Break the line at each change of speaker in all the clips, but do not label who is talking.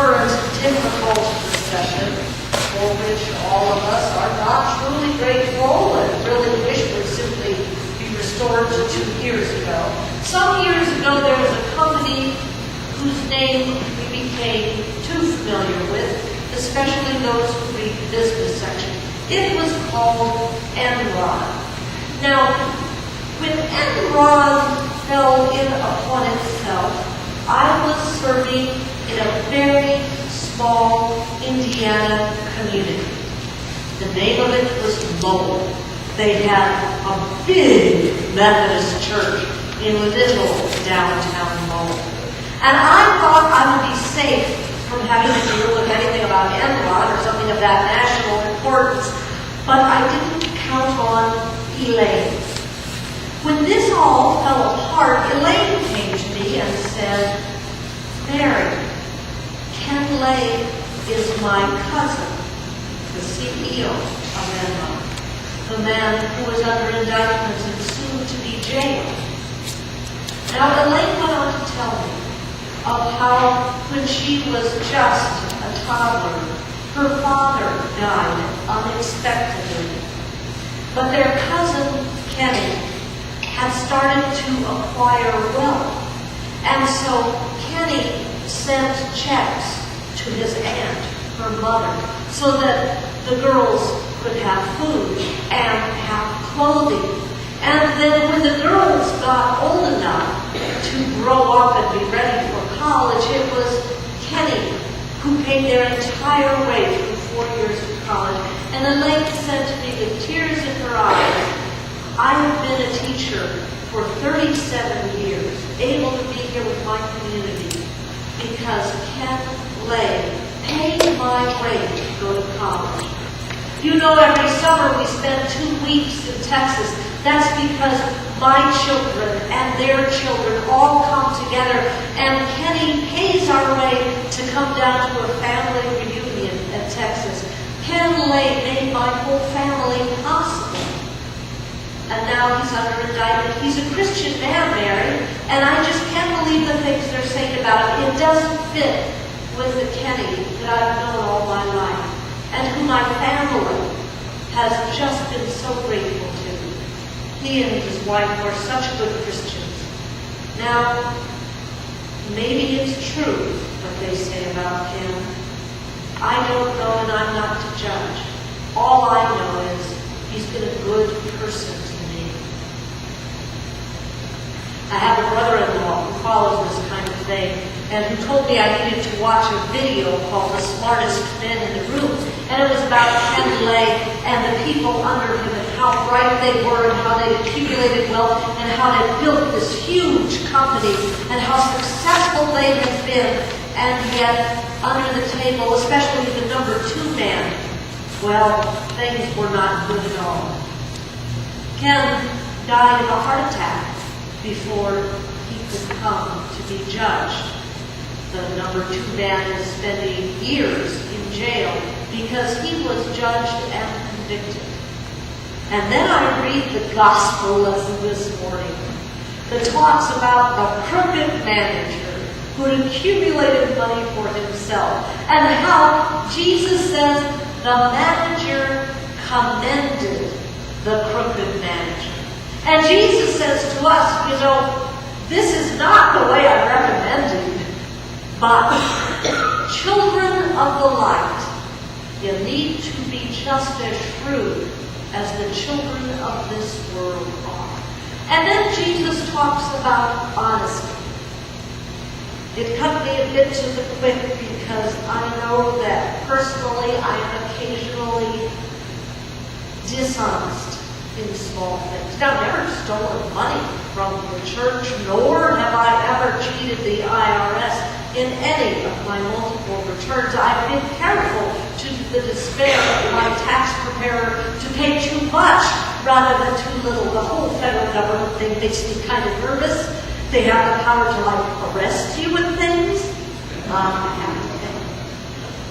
current difficult recession, for which all of us are not truly grateful and really wish would simply be restored to 2 years ago. Some years ago, there was a company whose name we became too familiar with, especially those who read the business section. It was called Enron. Now, when Enron fell in upon itself, I was serving in a very small Indiana community. The name of it was Lowell. They had a big Methodist church in little downtown Lowell. And I thought I would be safe from having to deal with anything about Enron or something of that national importance, but I didn't count on Elaine. When this all fell apart, Elaine came to me and said, "Mary, Ken Lay is my cousin, the CEO of Enron, the man who is under indictment and soon to be jailed." Now, Elaine went on to tell me of how, when she was just a toddler, her father died unexpectedly. But their cousin, Kenny, had started to acquire wealth. And so Kenny sent checks to his aunt, her mother, so that the girls could have food and have clothing. And then when the girls got old enough to grow up and be ready for college, it was Kenny who paid their entire way through 4 years of college. And Elaine said to me with tears in her eyes, "I have been a teacher for 37 years, able to be here with my community because Ken Lay paid my way to go to college." You know, every summer we spend 2 weeks in Texas. That's because my children and their children all come together, and Kenny pays our way to come down to a family reunion in Texas. Ken Lay made my whole family possible. And now he's under indictment. He's a Christian man, Mary, and I just can't believe the things they're saying about him. It doesn't fit with the Kenny that I've known all my life, and who my family has just been so grateful to. He and his wife were such good Christians. Now, maybe it's true what they say about him. I don't know, and I'm not to judge. All I know is he's been a good person to me. I have a brother-in-law who follows this kind of thing, and who told me I needed to watch a video called "The Smartest Men in the Room." And it was about Ken Lay and the people under him, and how bright they were, and how they accumulated wealth, and how they built this huge company, and how successful they had been. And yet, under the table, especially the number 2 man, well, things were not good at all. Ken died of a heart attack before he could come to be judged. The number 2 man is spending years in jail because he was judged and convicted. And then I read the gospel lesson this morning that talks about a crooked manager who had accumulated money for himself, and how Jesus says the manager commended the crooked manager. And Jesus says to us, you know, this is not the way I recommended, but children of the light, you need to be just as shrewd as the children of this world are. And then Jesus talks about honesty. It cut me a bit to the quick because I know that personally I am occasionally dishonest in small things. Now, I've never stolen money from the church, nor have I ever cheated the IRS in any of my multiple returns. I've been careful to the despair of my tax preparer to pay too much rather than too little. The whole federal government thing makes me kind of nervous. They have the power to, arrest you and things.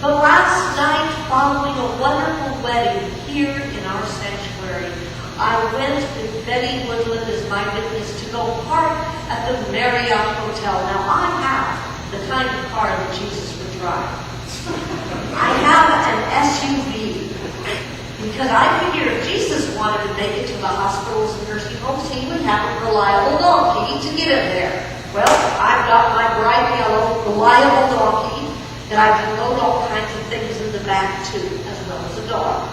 But last night, following a wonderful wedding here in our sanctuary, I went with Betty Woodland as my witness to go park at the Marriott Hotel. Now, I have the kind of car that Jesus would drive. I have an SUV because I figured if Jesus wanted to make it to the hospitals and nursing homes, he would have a reliable donkey to get him there. Well, I've got my bright yellow, reliable donkey that I can load all kinds of things in the back too, as well as a dog.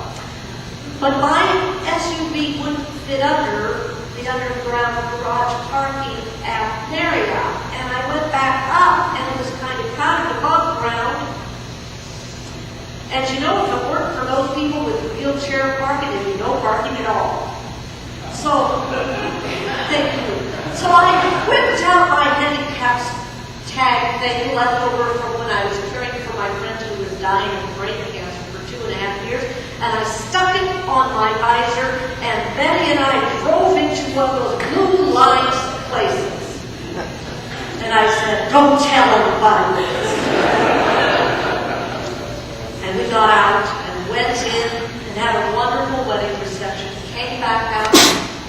But my SUV wouldn't fit under the underground garage parking at Marriott. And I went back up, and it was kind of crowded above ground. And you know, if it weren't for those people with wheelchair parking, there'd be no parking at all. So, thank you. So I whipped out my handicap tag thing left over from when I was caring for my friend who was dying of brain cancer for 2.5 years, and I stuck it on my visor, and Betty and I drove into one of those blue lines places. And I said, "Don't tell anybody this." And we got out and went in and had a wonderful wedding reception. Came back out,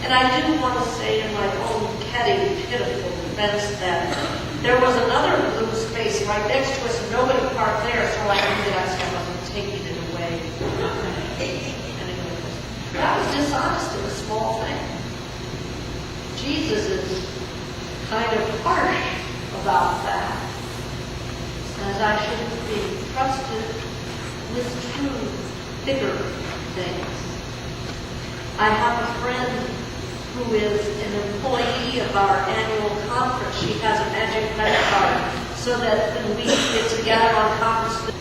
and I didn't want to say in my own petty, pitiful defense that there was another blue space right next to us, and nobody parked there, so I knew that I wasn't taking it away. Anyway, that was dishonest in a small thing. Jesus is kind of harsh about that. Says I shouldn't be trusted with true, bigger things. I have a friend who is an employee of our annual conference. She has a magic credit card so that when we get together on conference.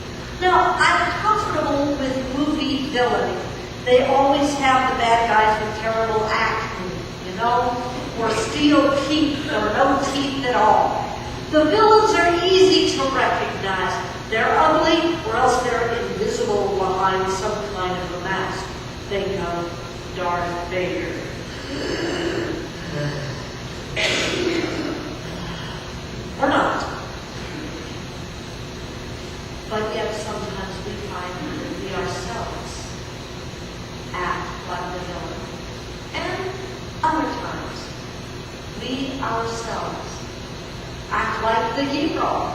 Now, I'm comfortable with movie villainy. They always have the bad guys with terrible acting, you know, or steel teeth or no teeth at all. The villains are easy to recognize. They're ugly, or else they're invisible behind some kind of a mask. Think of Darth Vader. Or not. But yet sometimes we find that we ourselves act like the villain. And other times, we ourselves act like the hero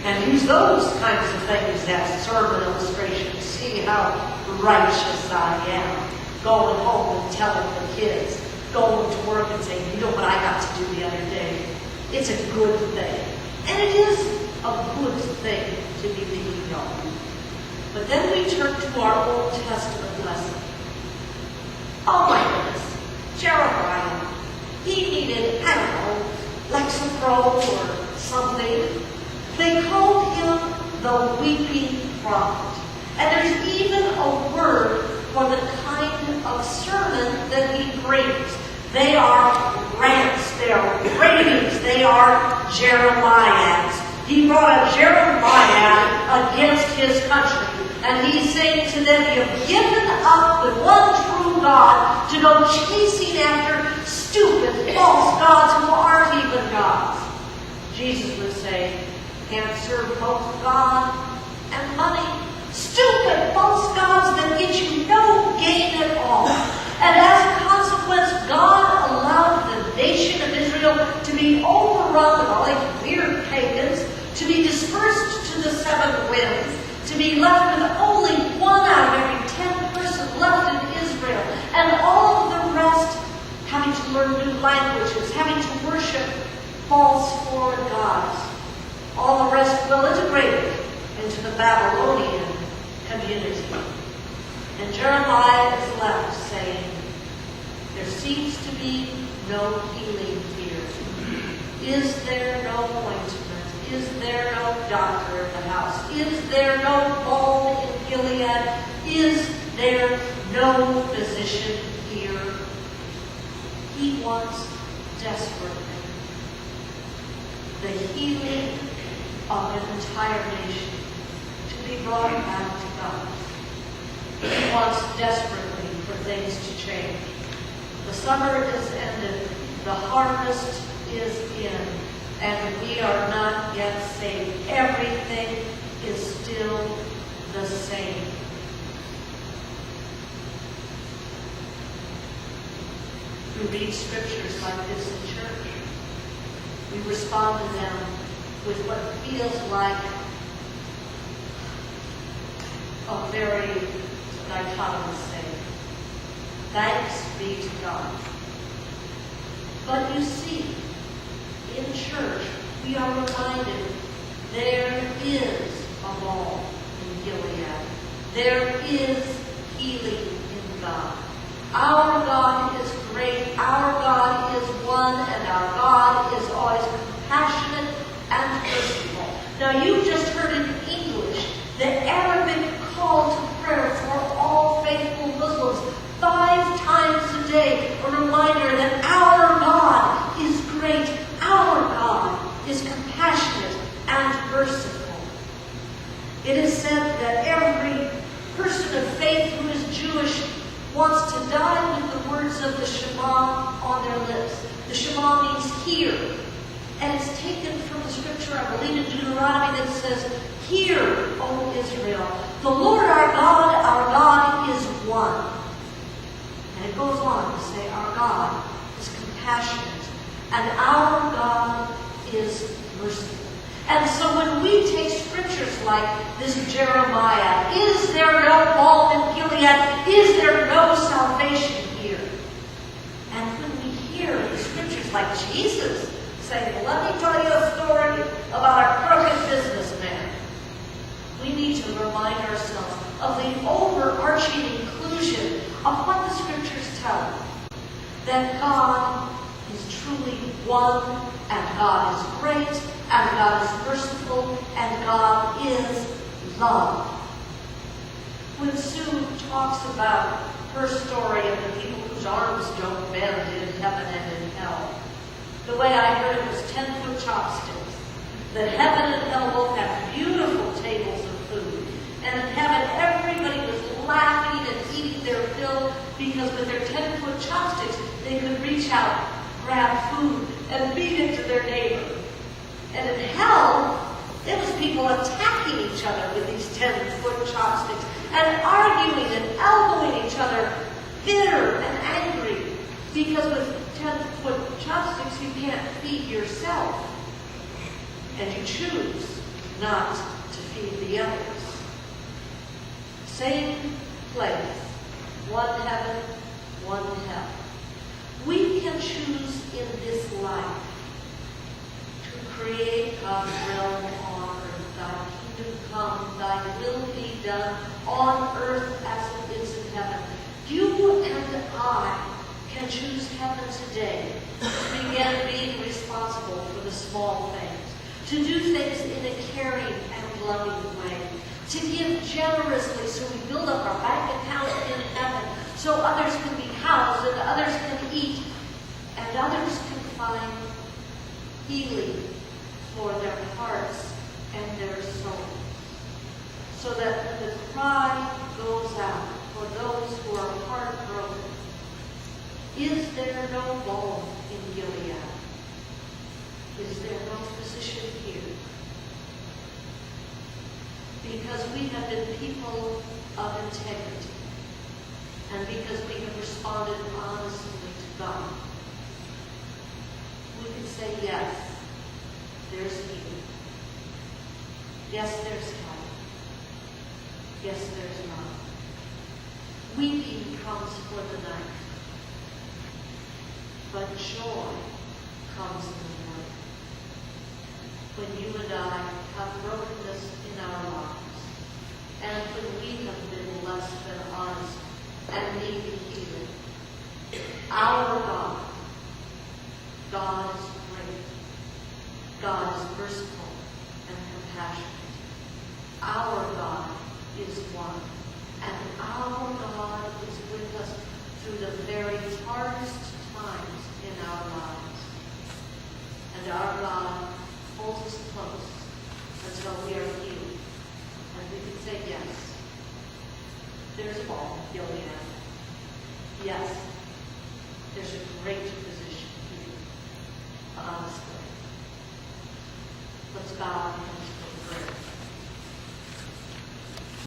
and use those kinds of things as sermon illustrations. See how righteous I am. Going home and telling the kids, going to work and saying, you know what I got to do the other day? It's a good thing. And it is a good thing to be the hero. But then we turn to our Old Testament lesson. Oh my goodness, Jeremiah, he needed, I don't know, Lexapro or something. They called him the weeping prophet. And there's even a word for the kind of sermon that he brings. They are rants, they are ravings, they are Jeremiads. He brought a Jeremiah against his country. And he's saying to them, you've given up the one true God to go chasing after stupid, false gods who aren't even gods. Jesus would say, can't serve both God and money. Stupid, false gods that get you no gain at all. And as a consequence, God allowed the nation of Israel to be overrun with all these weird pagans, to be dispersed to the 7 winds, to be left with only 1 out of every 10 persons left in Israel, and all of the rest having to learn new languages, having to worship false foreign gods. All the rest well integrated into the Babylonian community. And Jeremiah is left saying, there seems to be no healing here. Is there no ointment? Is there no doctor in the house? Is there no balm in Gilead? Is there no physician here? He wants desperately the healing of an entire nation to be brought back to God. He wants desperately for things to change. The summer is ended. The harvest is in. And we are not yet saved. Everything is still the same. We read scriptures like this in church. We respond to them with what feels like a very dichotomous thing. Thanks be to God. But you see, in church, we are reminded there is a balm in Gilead. There is healing in God. Our God is great, our God is one, and our God is always compassionate and merciful. Now you just heard in English the Arabic call to prayer for all faithful Muslims 5 times a day, a reminder that our God is great, our God is compassionate and merciful. It is said that every person of faith who is Jewish wants to die with the words of the Shema on their lips. The Shema means hear. And it's taken from the scripture, I believe in Deuteronomy, that says, "Hear, O Israel, the Lord our God is one." And it goes on to say, our God is compassionate, and our God is merciful. And so when we take scriptures like this Jeremiah, is there no balm in Gilead? Is there no salvation here? And when we hear the scriptures like Jesus saying, "Let me tell you a story about a crooked businessman," we need to remind ourselves of the overarching inclusion of what the scriptures tell us. That God is truly one, and God is great, and God is merciful, and God is love. When Sue talks about her story of the people whose arms don't bend in heaven and in hell, the way I heard it was 10-foot chopsticks. That heaven and hell both have beautiful tables of food. And in heaven, everybody was laughing and eating their fill because with their 10-foot chopsticks, they could reach out, grab food, and feed it to their neighbor. And in hell, it was people attacking each other with these 10-foot chopsticks and arguing and elbowing each other, bitter and angry, because with 10-foot chopsticks you can't feed yourself, and you choose not to feed the others. Same place, one heaven, one hell. We can choose in this life to create God's realm on earth. Thy kingdom come, thy will be done on earth as it is in heaven. You and I can choose heaven today to begin being responsible for the small things, to do things in a caring and loving way, to give generously so we build up our bank account in heaven, so others can be housed and others can eat and others can find healing for their hearts and their souls. So that when the cry goes out for those who are heartbroken, is there no balm in Gilead? Is there no physician here? Because we have been people of integrity, and because we have responded honestly to God, we can say, yes, there's healing. Yes, there's help. Yes, there's love. Weeping comes for the night, but joy comes in the morning. When you and I have brokenness in our lives, and when we have been less than honest and need healing, our God, God is great. God is merciful and compassionate. Our God is one, and our God is with us through the very hardest times in our lives. And our God holds us close until we are healed. And we can say, yes, there's a balm, Gilead. Yes, there's a great physician here. Honestly. Let's bow and